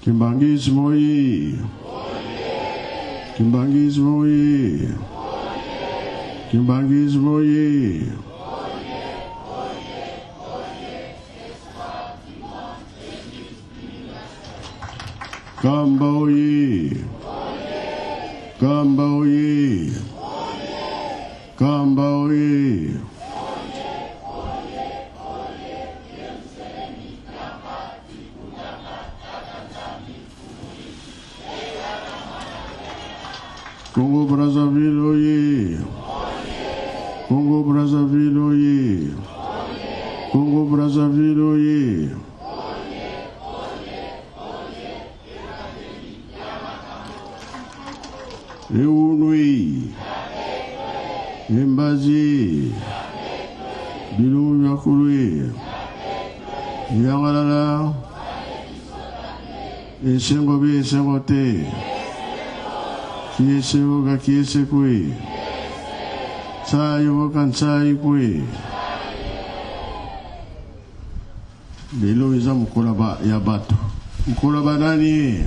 Kimbangismo ye. Kimbangismo ye. Kimbangismo ye. Kamba ye. Kamba ye. Kamba ye. Congo Brazzaville oye. Congo Brazzaville oye. Congo Brazzaville oye. Eunui. Embazi. Bilou Yakoulou. Yangalala. Esengobi esengote. Kiese woga kiese kui. Sai woga sai kui. Lelo iza mkola ba ya bato. Mkola ba nani?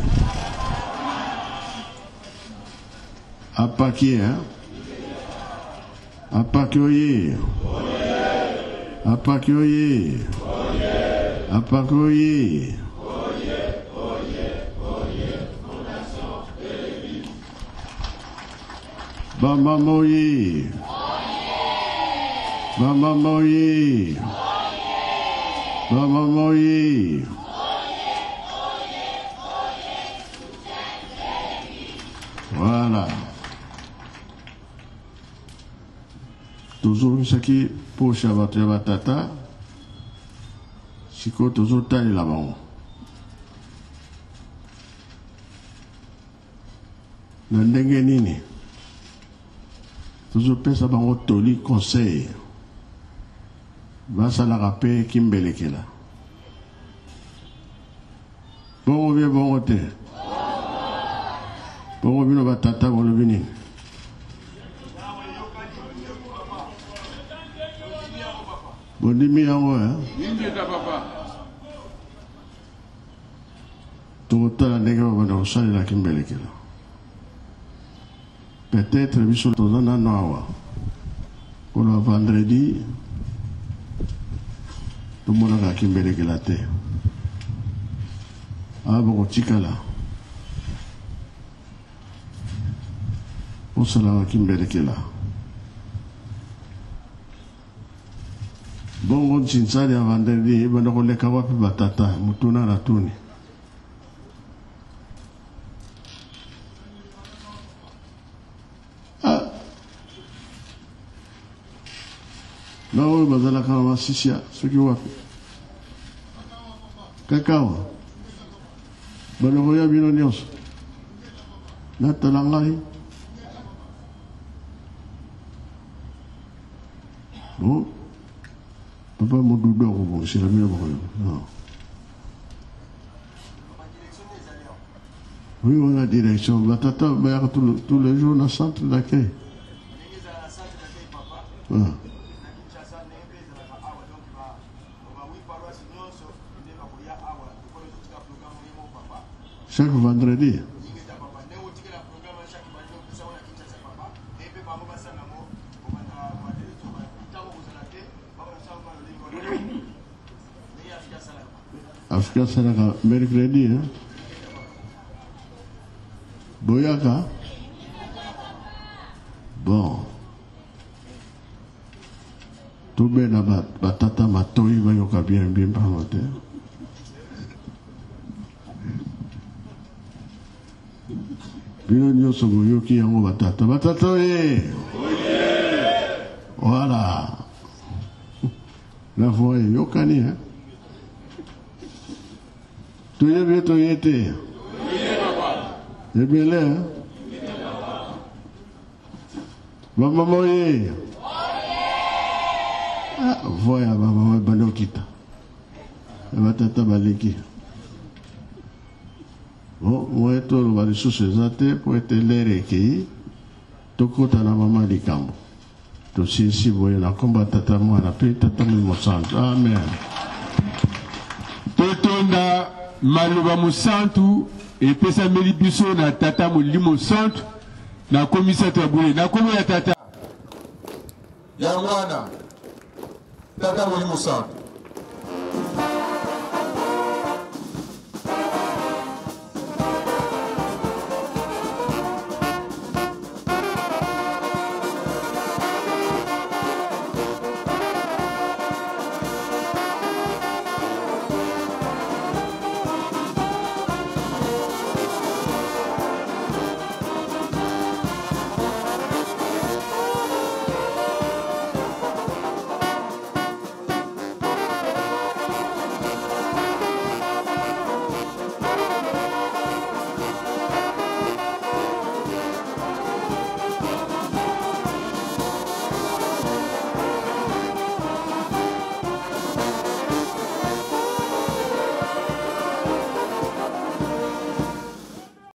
Apaki hein? Apaki oye. Apaki oye. Apaki oye. Bamba moye. Bamba moye. Bamba moye. Voilà. Toujours ici pour Shabbat Batata. Siko toujours taille là-bas. Nandenge nini. Toujours pensa bango toli conseil. Basa la rapé kimbeleke la. Bon bien bon ote. Bon bino batata bon bini. Bon dimi yango hein. Nindi ta papa. Tota la nega bana osali la kimbeleke la. Peut-être biso tozana nawa. Pour le vendredi, tout le monde a kimbeleke la te. Ah bon tikala. Pour cela kimbeleke la. Bon on chinsali a vendredi, bana ko leka wapi batata, mutuna na tuni. Non, mais la caméra c'est ce qui va. Cacao. Ben le royaume binonios. Là t'as l'anglais. Bon. Papa mon doudou bon, c'est la meilleure royaume. Non. Oui, on a direction. Batata, tous les jours dans le centre d'accueil. Ah. Chaque vendredi. Africa Salaka, mercredi, hein? Boyaka? Bon. Tout bien na batata matoi va yoka bien par matin. Bino nyoso goyoki yango batata. Batata ye. Voilà. La voix est yokani hein. Tu es bien tu étais. Et bien là hein. Maman moye. Ah, voya maman banokita. Batata baleki. Bon, moi tout le monde sous ces athées pour être l'air qui tokota na mama likambo. To si voya na komba tata moi na pe tata mi mosanto. Amen. Totunda maloba musantu epesa melibiso na tata molimo santu na komisa tabule na komo ya tata ya mwana tata molimo santu